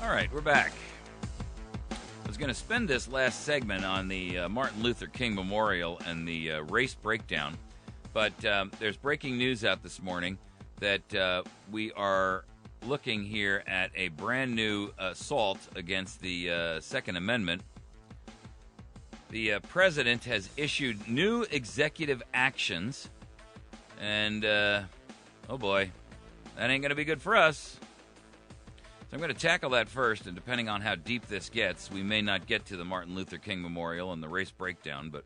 All right, we're back. I was going to spend this last segment on the Martin Luther King Memorial and the race breakdown, but there's breaking news out this morning that we are looking here at a brand new assault against the Second Amendment. The president has issued new executive actions, and oh boy, that ain't going to be good for us. So I'm going to tackle that first, and depending on how deep this gets, we may not get to the Martin Luther King Memorial and the race breakdown, but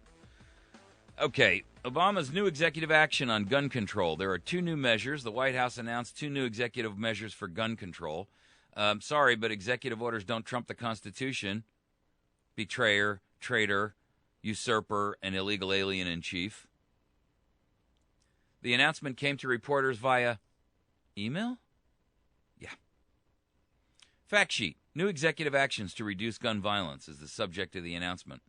okay, Obama's new executive action on gun control. There are two new measures. The White House announced two new executive measures for gun control. Sorry, but executive orders don't trump the Constitution. Betrayer, traitor, usurper, and illegal alien in chief. The announcement came to reporters via email? Yeah. Fact sheet. New executive actions to reduce gun violence is the subject of the announcement.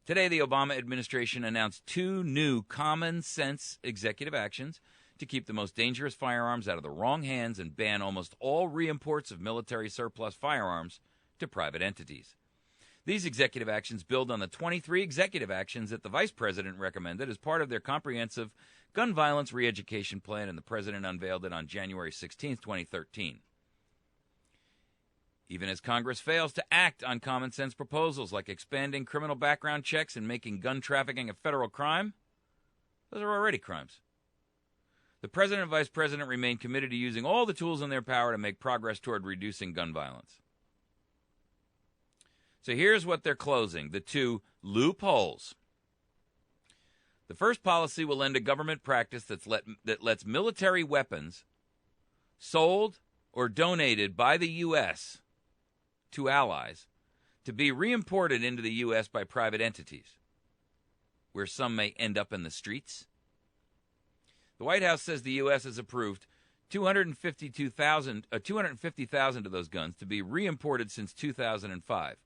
Today, the Obama administration announced two new common-sense executive actions to keep the most dangerous firearms out of the wrong hands and ban almost all reimports of military surplus firearms to private entities. These executive actions build on the 23 executive actions that the vice president recommended as part of their comprehensive gun violence re-education plan, and the president unveiled it on January 16, 2013. Even as Congress fails to act on common-sense proposals like expanding criminal background checks and making gun trafficking a federal crime, those are already crimes. The president and vice president remain committed to using all the tools in their power to make progress toward reducing gun violence. So here's what they're closing, the two loopholes. The first policy will end a government practice that lets military weapons sold or donated by the U.S. to allies to be reimported into the U.S. by private entities, where some may end up in the streets. The White House says the U.S. has approved 250,000 of those guns to be reimported since 2005.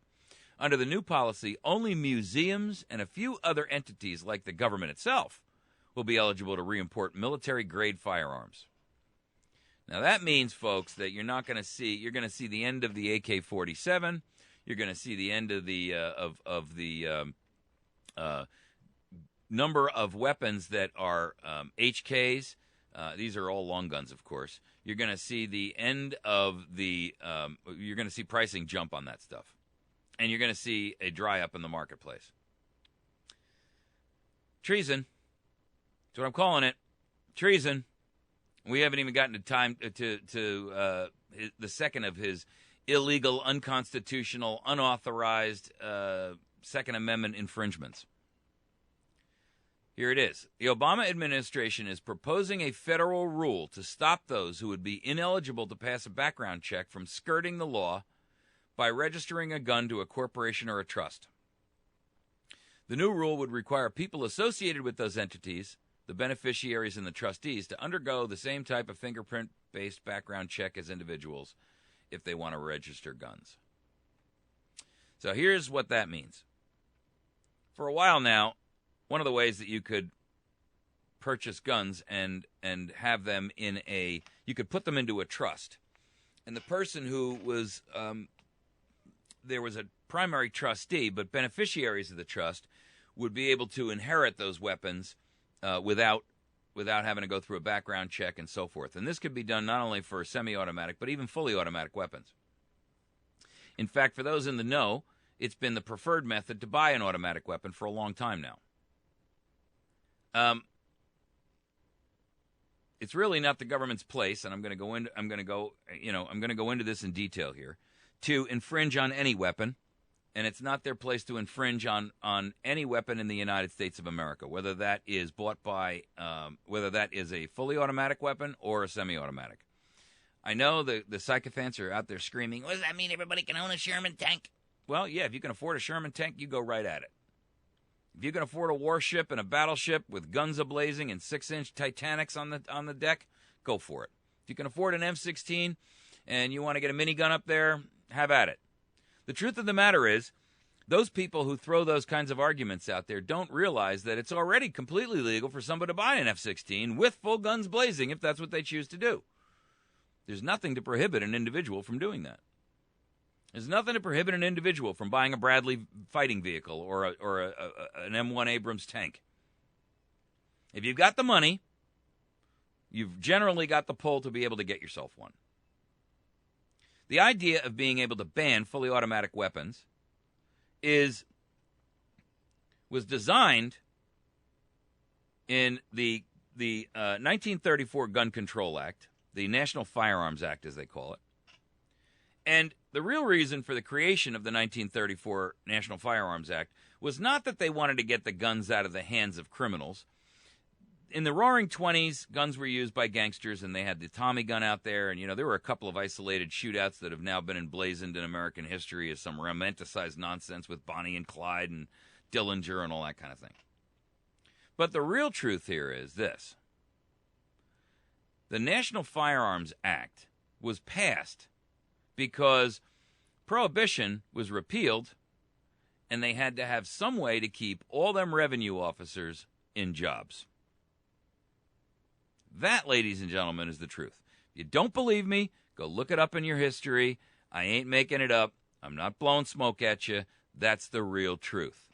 Under the new policy, only museums and a few other entities like the government itself will be eligible to reimport military-grade firearms. Now that means, folks, that you're going to see the end of the AK-47. You're going to see the end of the number of weapons that are HKs. These are all long guns, of course. You're going to see the end of you're going to see pricing jump on that stuff. And you're going to see a dry up in the marketplace. Treason. That's what I'm calling it. Treason. We haven't even gotten to time to the second of his illegal, unconstitutional, unauthorized Second Amendment infringements. Here it is. The Obama administration is proposing a federal rule to stop those who would be ineligible to pass a background check from skirting the law by registering a gun to a corporation or a trust. The new rule would require people associated with those entities, the beneficiaries and the trustees, to undergo the same type of fingerprint-based background check as individuals if they want to register guns. So here's what that means. For a while now, one of the ways that you could purchase guns and have them you could put them into a trust. And the person who was, there was a primary trustee, but beneficiaries of the trust would be able to inherit those weapons without having to go through a background check and so forth. And this could be done not only for semi-automatic, but even fully automatic weapons. In fact, for those in the know, it's been the preferred method to buy an automatic weapon for a long time now. It's really not the government's place, and I'm going to go into this in detail here, to infringe on any weapon. And it's not their place to infringe on any weapon in the United States of America, whether that is bought by, whether that is a fully automatic weapon or a semi-automatic. I know the psychopaths are out there screaming, what does that mean, everybody can own a Sherman tank? Well, yeah, if you can afford a Sherman tank, you go right at it. If you can afford a warship and a battleship with guns ablazing and 6-inch Titanics on the deck, go for it. If you can afford an M16 and you want to get a minigun up there, have at it. The truth of the matter is, those people who throw those kinds of arguments out there don't realize that it's already completely legal for somebody to buy an F-16 with full guns blazing if that's what they choose to do. There's nothing to prohibit an individual from doing that. There's nothing to prohibit an individual from buying a Bradley fighting vehicle or an M1 Abrams tank. If you've got the money, you've generally got the pull to be able to get yourself one. The idea of being able to ban fully automatic weapons was designed in the 1934 Gun Control Act, the National Firearms Act, as they call it. And the real reason for the creation of the 1934 National Firearms Act was not that they wanted to get the guns out of the hands of criminals. In the Roaring 20s, guns were used by gangsters, and they had the Tommy gun out there. And, there were a couple of isolated shootouts that have now been emblazoned in American history as some romanticized nonsense with Bonnie and Clyde and Dillinger and all that kind of thing. But the real truth here is this. The National Firearms Act was passed because Prohibition was repealed, and they had to have some way to keep all them revenue officers in jobs. That, ladies and gentlemen, is the truth. If you don't believe me, go look it up in your history. I ain't making it up. I'm not blowing smoke at you. That's the real truth.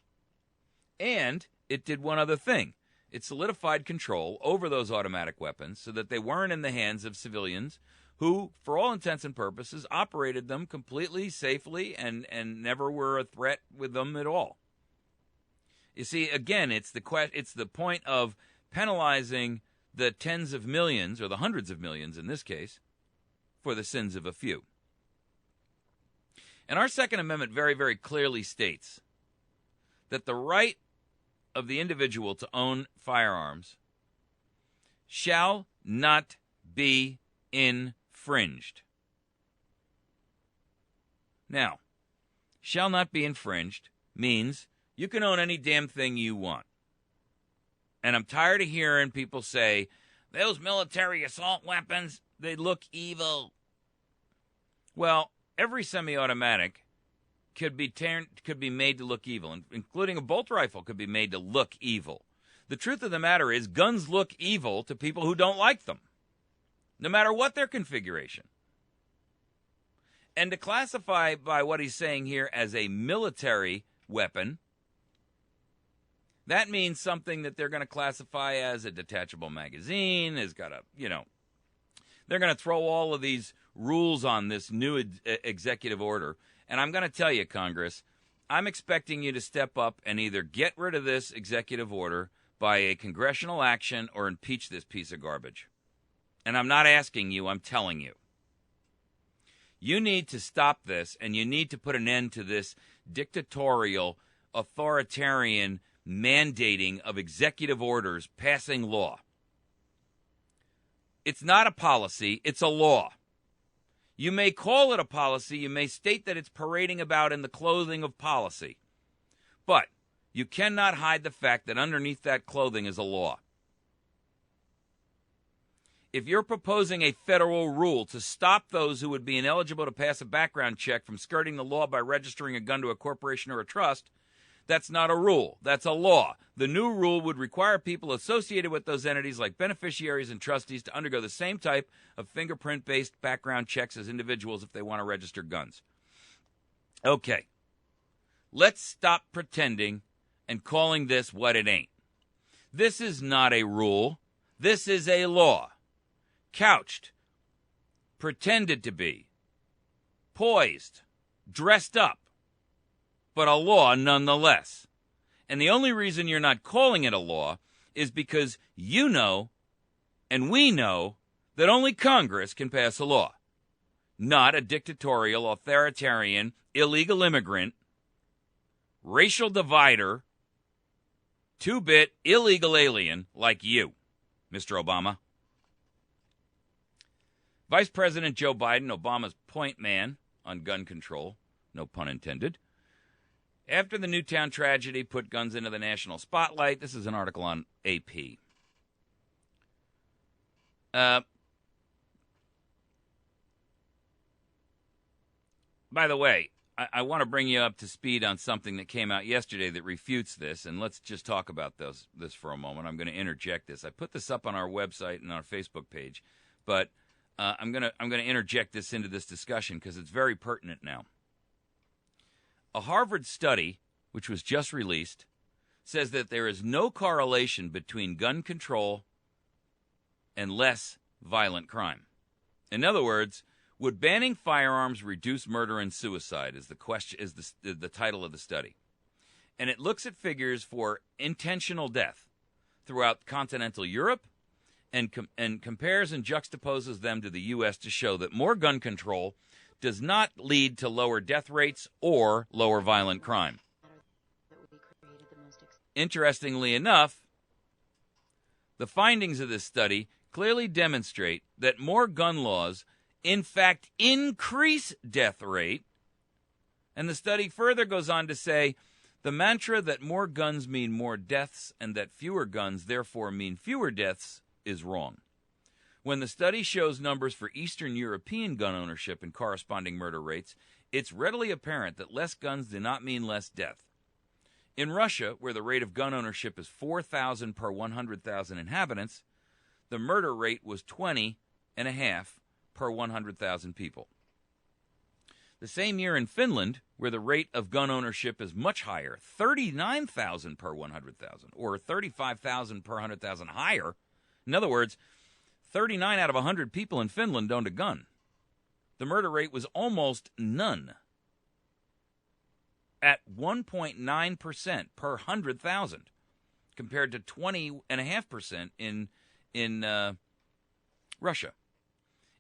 And it did one other thing. It solidified control over those automatic weapons so that they weren't in the hands of civilians who, for all intents and purposes, operated them completely safely and never were a threat with them at all. You see, again, it's the point of penalizing the tens of millions, or the hundreds of millions in this case, for the sins of a few. And our Second Amendment very, very clearly states that the right of the individual to own firearms shall not be infringed. Now, shall not be infringed means you can own any damn thing you want. And I'm tired of hearing people say, those military assault weapons, they look evil. Well, every semi-automatic could be made to look evil, including a bolt rifle could be made to look evil. The truth of the matter is guns look evil to people who don't like them, no matter what their configuration. And to classify by what he's saying here as a military weapon, that means something that they're going to classify as a detachable magazine, has got they're going to throw all of these rules on this new executive order. And I'm going to tell you, Congress, I'm expecting you to step up and either get rid of this executive order by a congressional action or impeach this piece of garbage. And I'm not asking you, I'm telling you. You need to stop this, and you need to put an end to this dictatorial, authoritarian mandating of executive orders passing law. It's not a policy, it's a law. You may call it a policy, you may state that it's parading about in the clothing of policy, but you cannot hide the fact that underneath that clothing is a law. If you're proposing a federal rule to stop those who would be ineligible to pass a background check from skirting the law by registering a gun to a corporation or a trust, that's not a rule. That's a law. The new rule would require people associated with those entities like beneficiaries and trustees to undergo the same type of fingerprint-based background checks as individuals if they want to register guns. Okay. Let's stop pretending and calling this what it ain't. This is not a rule. This is a law. Couched, pretended to be, poised, dressed up, but a law nonetheless. And the only reason you're not calling it a law is because you know, and we know, that only Congress can pass a law, not a dictatorial, authoritarian, illegal immigrant, racial divider, two-bit illegal alien like you, Mr. Obama. Vice President Joe Biden, Obama's point man on gun control, no pun intended, after the Newtown tragedy put guns into the national spotlight. This is an article on AP. By the way, I want to bring you up to speed on something that came out yesterday that refutes this, and let's just talk about this for a moment. I'm going to interject this. I put this up on our website and our Facebook page, but I'm going to interject this into this discussion because it's very pertinent now. A Harvard study, which was just released, says that there is no correlation between gun control and less violent crime. In other words, would banning firearms reduce murder and suicide? Is the question, is the title of the study, and it looks at figures for intentional death throughout continental Europe, and compares and juxtaposes them to the U.S. to show that more gun control does not lead to lower death rates or lower violent crime. Interestingly enough, the findings of this study clearly demonstrate that more gun laws, in fact, increase death rate. And the study further goes on to say the mantra that more guns mean more deaths and that fewer guns therefore mean fewer deaths is wrong. When the study shows numbers for Eastern European gun ownership and corresponding murder rates, it's readily apparent that less guns do not mean less death. In Russia, where the rate of gun ownership is 4,000 per 100,000 inhabitants, the murder rate was 20.5 per 100,000 people. The same year in Finland, where the rate of gun ownership is much higher, 39,000 per 100,000, or 35,000 per 100,000 higher. In other words, 39 out of 100 people in Finland owned a gun. The murder rate was almost none, at 1.9% per 100,000, compared to 20.5% in Russia.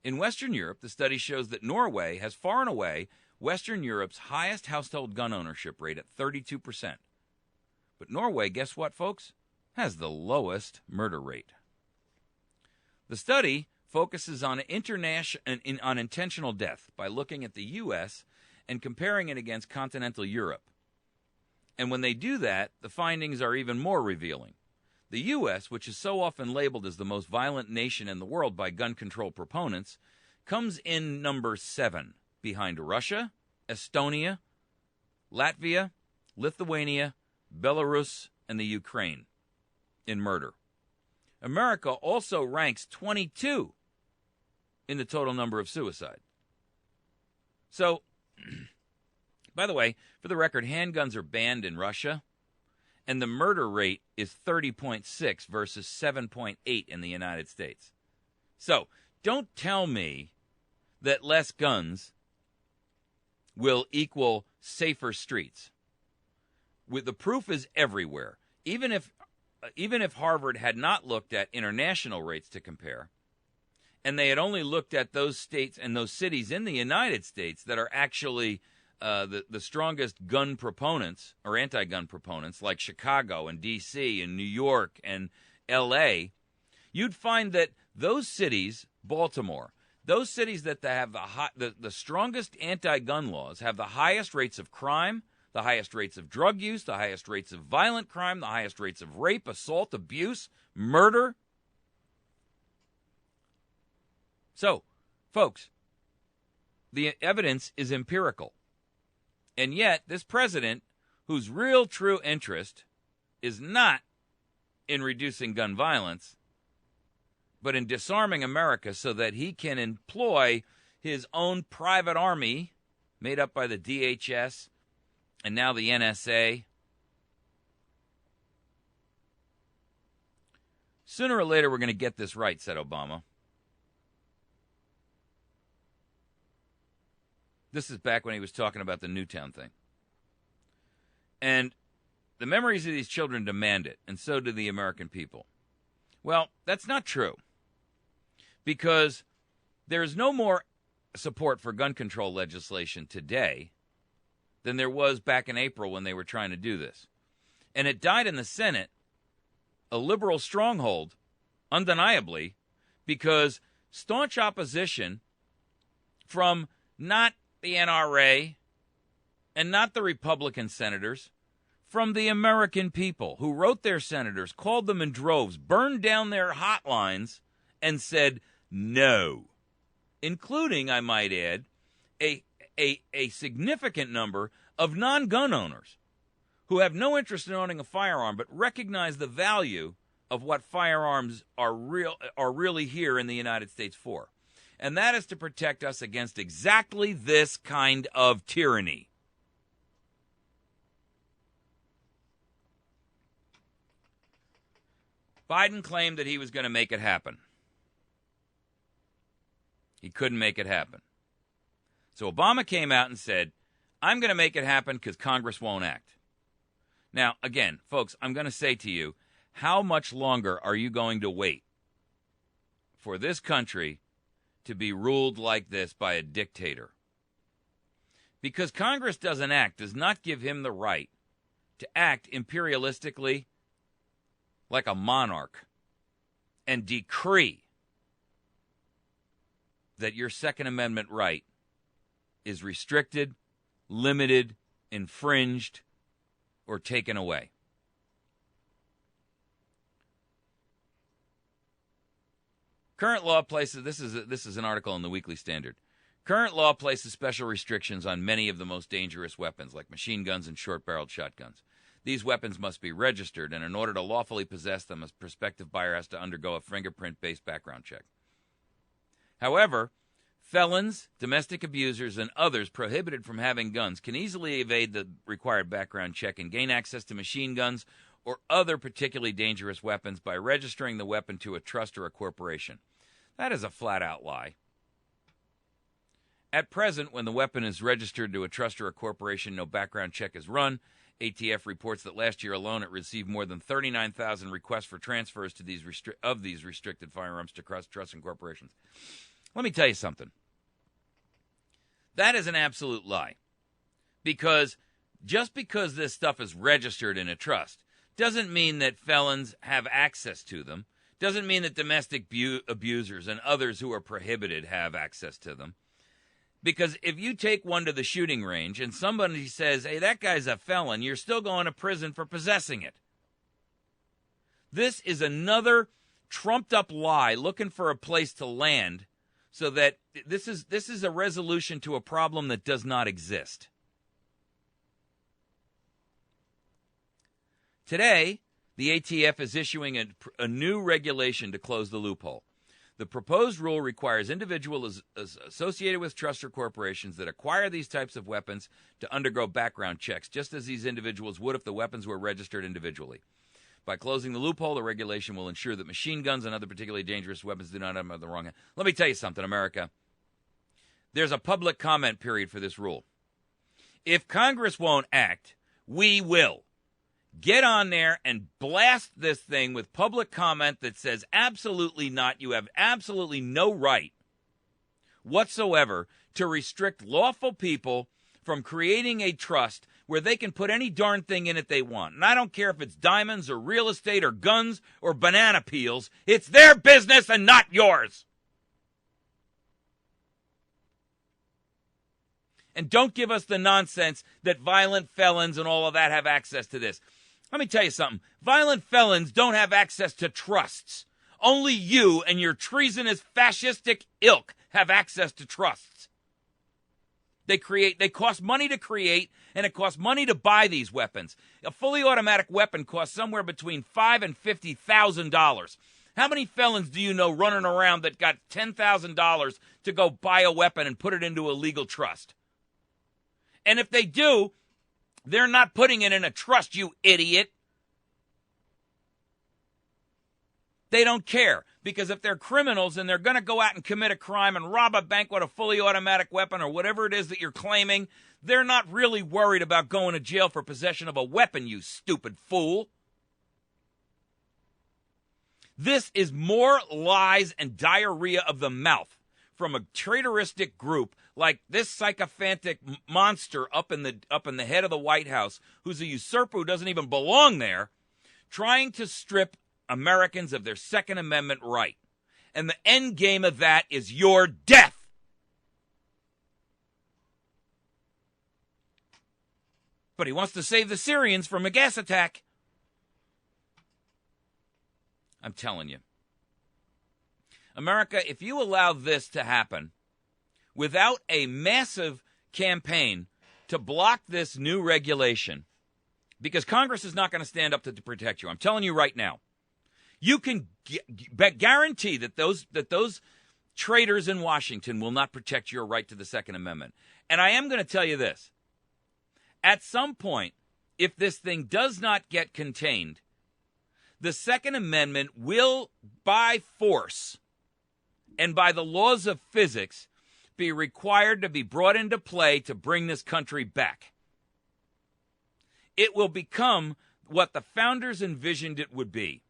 In Western Europe, the study shows that Norway has far and away Western Europe's highest household gun ownership rate at 32%. But Norway, guess what, folks? Has the lowest murder rate. The study focuses on intentional death by looking at the U.S. and comparing it against continental Europe. And when they do that, the findings are even more revealing. The U.S., which is so often labeled as the most violent nation in the world by gun control proponents, comes in number 7, behind Russia, Estonia, Latvia, Lithuania, Belarus, and the Ukraine in murder. America also ranks 22 in the total number of suicide. So, by the way, for the record, handguns are banned in Russia, and the murder rate is 30.6 versus 7.8 in the United States. So, don't tell me that less guns will equal safer streets. The proof is everywhere. Even if Harvard had not looked at international rates to compare, and they had only looked at those states and those cities in the United States that are actually the strongest gun proponents or anti-gun proponents, like Chicago and D.C. and New York and L.A., you'd find that those cities, Baltimore, those cities that have the strongest anti-gun laws have the highest rates of crime, the highest rates of drug use, the highest rates of violent crime, the highest rates of rape, assault, abuse, murder. So, folks, the evidence is empirical. And yet, this president, whose real true interest is not in reducing gun violence, but in disarming America so that he can employ his own private army made up by the DHS and now the NSA. Sooner or later, we're going to get this right, said Obama. This is back when he was talking about the Newtown thing. And the memories of these children demand it, and so do the American people. Well, that's not true, because there is no more support for gun control legislation today than there was back in April when they were trying to do this. And it died in the Senate, a liberal stronghold, undeniably, because staunch opposition from not the NRA and not the Republican senators, from the American people who wrote their senators, called them in droves, burned down their hotlines, and said no, including, I might add, a significant number of non-gun owners who have no interest in owning a firearm but recognize the value of what firearms are really here in the United States for. And that is to protect us against exactly this kind of tyranny. Biden claimed that he was going to make it happen. He couldn't make it happen. So Obama came out and said, I'm going to make it happen because Congress won't act. Now, again, folks, I'm going to say to you, how much longer are you going to wait for this country to be ruled like this by a dictator? Because Congress doesn't act does not give him the right to act imperialistically like a monarch and decree that your Second Amendment right is restricted, limited, infringed, or taken away. Current law places, this is an article in the Weekly Standard. Current law places special restrictions on many of the most dangerous weapons, like machine guns and short-barreled shotguns. These weapons must be registered, and in order to lawfully possess them, a prospective buyer has to undergo a fingerprint-based background check. However, felons, domestic abusers, and others prohibited from having guns can easily evade the required background check and gain access to machine guns or other particularly dangerous weapons by registering the weapon to a trust or a corporation. That is a flat-out lie. At present, when the weapon is registered to a trust or a corporation, no background check is run. ATF reports that last year alone it received more than 39,000 requests for transfers to these restricted firearms to trusts and corporations. Let me tell you something. That is an absolute lie. Because just because this stuff is registered in a trust doesn't mean that felons have access to them. Doesn't mean that domestic abusers and others who are prohibited have access to them. Because if you take one to the shooting range and somebody says, hey, that guy's a felon, you're still going to prison for possessing it. This is another trumped-up lie looking for a place to land so that this is a resolution to a problem that does not exist. Today, the ATF is issuing a new regulation to close the loophole. The proposed rule requires individuals associated with trusts or corporations that acquire these types of weapons to undergo background checks, just as these individuals would if the weapons were registered individually. By closing the loophole, the regulation will ensure that machine guns and other particularly dangerous weapons do not have the wrong hand. Let me tell you something, America. There's a public comment period for this rule. If Congress won't act, we will. Get on there and blast this thing with public comment that says absolutely not. You have absolutely no right whatsoever to restrict lawful people from creating a trust where they can put any darn thing in it they want. And I don't care if it's diamonds or real estate or guns or banana peels. It's their business and not yours. And don't give us the nonsense that violent felons and all of that have access to this. Let me tell you something. Violent felons don't have access to trusts. Only you and your treasonous fascistic ilk have access to trusts. They cost money to create, and it costs money to buy these weapons. A fully automatic weapon costs somewhere between $5,000 and $50,000. How many felons do you know running around that got $10,000 to go buy a weapon and put it into a legal trust? And if they do, they're not putting it in a trust, you idiot. They don't care, because if they're criminals and they're going to go out and commit a crime and rob a bank with a fully automatic weapon or whatever it is that you're claiming, they're not really worried about going to jail for possession of a weapon, you stupid fool. This is more lies and diarrhea of the mouth from a traitoristic group like this sycophantic monster up in the head of the White House, who's a usurper who doesn't even belong there, trying to strip Americans of their Second Amendment right. And the end game of that is your death. But he wants to save the Syrians from a gas attack. I'm telling you. America, if you allow this to happen without a massive campaign to block this new regulation, because Congress is not going to stand up to protect you. I'm telling you right now. You can guarantee that those traitors in Washington will not protect your right to the Second Amendment. And I am going to tell you this. At some point, if this thing does not get contained, The Second Amendment will, by force and by the laws of physics, be required to be brought into play to bring this country back. It will become what the founders envisioned it would be: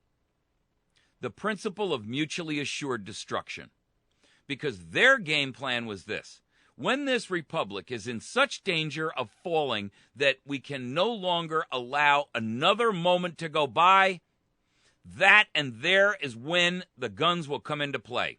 the principle of mutually assured destruction. Because their game plan was this: when this republic is in such danger of falling that we can no longer allow another moment to go by, that and there is when the guns will come into play.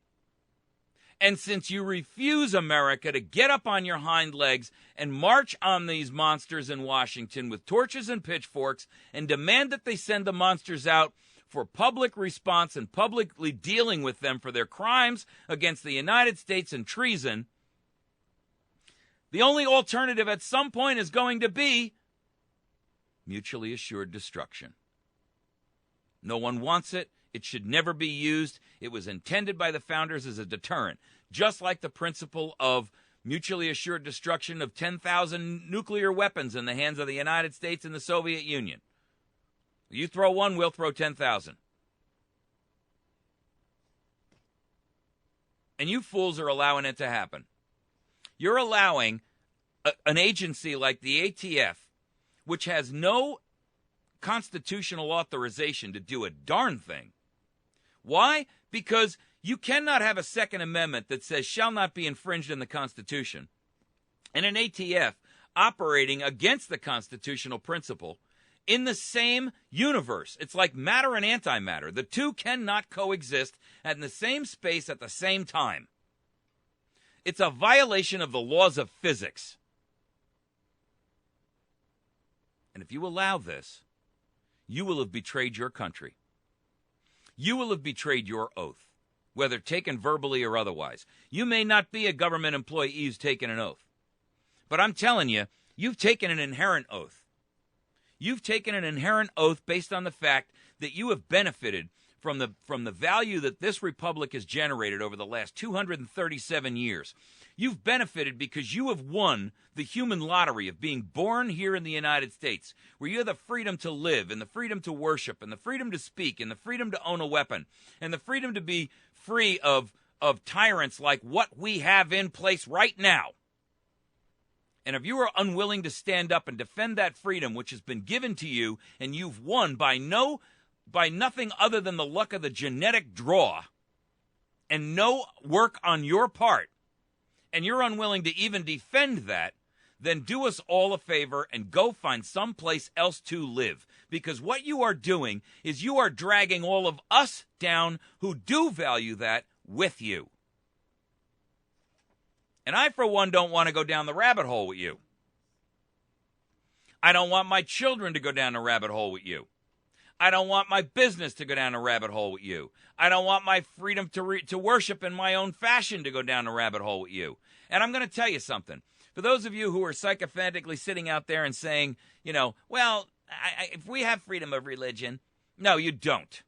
And since you refuse, America, to get up on your hind legs and march on these monsters in Washington with torches and pitchforks and demand that they send the monsters out for public response and publicly dealing with them for their crimes against the United States and treason, the only alternative at some point is going to be mutually assured destruction. No one wants it. It should never be used. It was intended by the founders as a deterrent, just like the principle of mutually assured destruction of 10,000 nuclear weapons in the hands of the United States and the Soviet Union. You throw one, we'll throw 10,000. And you fools are allowing it to happen. You're allowing an agency like the ATF, which has no constitutional authorization to do a darn thing. Why? Because you cannot have a Second Amendment that says shall not be infringed in the Constitution, and an ATF operating against the constitutional principle in the same universe. It's like matter and antimatter. The two cannot coexist in the same space at the same time. It's a violation of the laws of physics. And if you allow this, you will have betrayed your country. You will have betrayed your oath, whether taken verbally or otherwise. You may not be a government employee who's taken an oath, but I'm telling you, you've taken an inherent oath. You've taken an inherent oath based on the fact that you have benefited from the value that this republic has generated over the last 237 years. You've benefited because you have won the human lottery of being born here in the United States, where you have the freedom to live and the freedom to worship and the freedom to speak and the freedom to own a weapon and the freedom to be free of tyrants like what we have in place right now. And if you are unwilling to stand up and defend that freedom which has been given to you, and you've won by nothing other than the luck of the genetic draw and no work on your part, and you're unwilling to even defend that, then do us all a favor and go find someplace else to live. Because what you are doing is you are dragging all of us down who do value that with you. And I, for one, don't want to go down the rabbit hole with you. I don't want my children to go down the rabbit hole with you. I don't want my business to go down a rabbit hole with you. I don't want my freedom to worship in my own fashion to go down a rabbit hole with you. And I'm going to tell you something. For those of you who are sycophantically sitting out there and saying, well, if we have freedom of religion, no, you don't.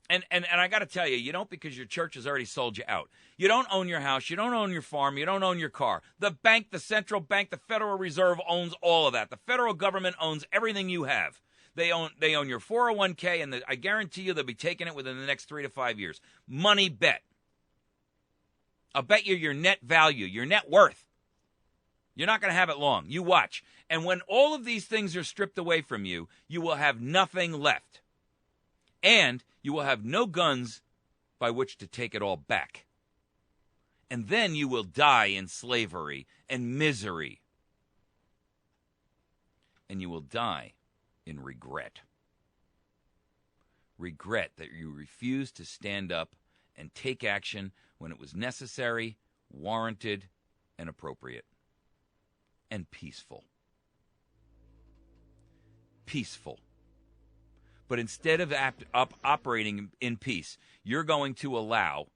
And I got to tell you, you don't, because your church has already sold you out. You don't own your house. You don't own your farm. You don't own your car. The bank, the central bank, the Federal Reserve owns all of that. The federal government owns everything you have. They own your 401k, and I guarantee you they'll be taking it within the next 3 to 5 years. Money bet. I'll bet you your net value, your net worth. You're not going to have it long. You watch. And when all of these things are stripped away from you, you will have nothing left. And you will have no guns by which to take it all back. And then you will die in slavery and misery. And you will die in regret. Regret that you refused to stand up and take action when it was necessary, warranted, and appropriate. And peaceful. Peaceful. But instead of operating in peace, you're going to allow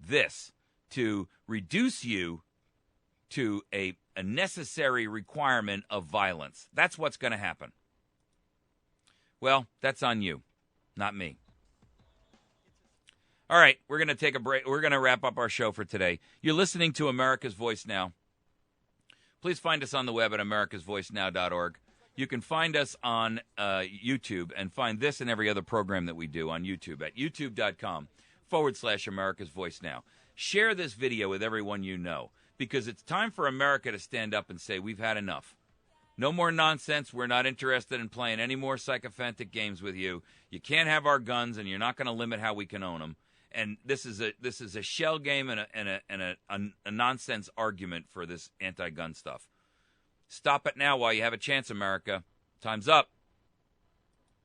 this to reduce you to a necessary requirement of violence. That's what's going to happen. Well, that's on you, not me. All right, we're going to take a break. We're going to wrap up our show for today. You're listening to America's Voice Now. Please find us on the web at americasvoicenow.org. You can find us on YouTube and find this and every other program that we do on YouTube at youtube.com/America's Voice Now. Share this video with everyone you know, because it's time for America to stand up and say, we've had enough. No more nonsense. We're not interested in playing any more sycophantic games with you. You can't have our guns, and you're not going to limit how we can own them. And this is a shell game and a nonsense argument for this anti-gun stuff. Stop it now while you have a chance, America. Time's up.